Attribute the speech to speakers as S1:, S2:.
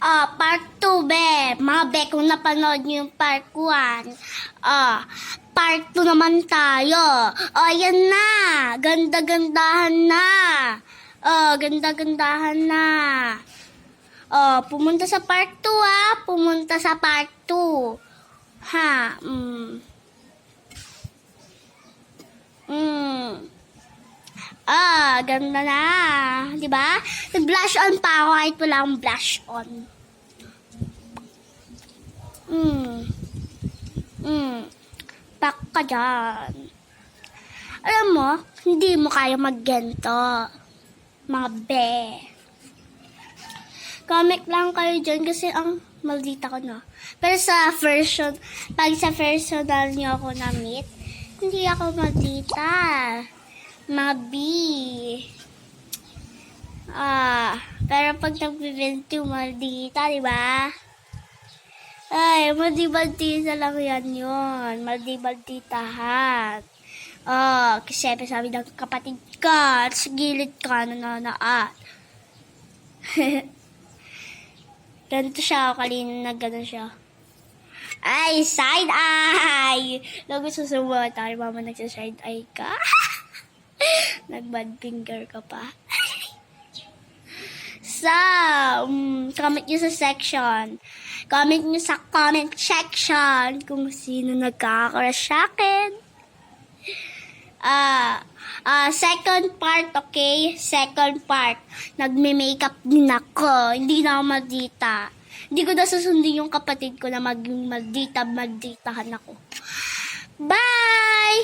S1: Part 2, be. Mga be, kung napanood niyo yung part 1, part 2 naman tayo. Yan na. Ganda-gandahan na. Ganda-gandahan na. Pumunta sa part 2, Pumunta sa part 2. Ganda na. Diba? Nag-blush on pa ako kahit wala akong blush on. Pak ka dyan. Alam mo, hindi mo kaya mag-gento. Mga be. Comment lang kayo dyan kasi ang maldita ko, no? Pero sa version, pag sa personal niyo ako na-meet, hindi ako maldita. Mga B. Pero pag nag-event yung maldita, di ba? Ay, maldi-maldita lang yan yun. Maldi-malditahan. Kasi sabi ng kapatid ka, at sa gilid ka, nananaat. Ganito siya, kanina na gano'n siya. Ay, side eye! Lago susubo, tayo mama nagsa-side eye ka. Nag-bad finger ka pa. So, comment nyo sa section. Comment nyo sa comment section kung sino nagkaka-crush sa akin. Second part, okay? Second part. Nagme-makeup din ako. Hindi na ako maldita. Hindi ko na susundin yung kapatid ko na maging maldita-malditahan ako. Bye!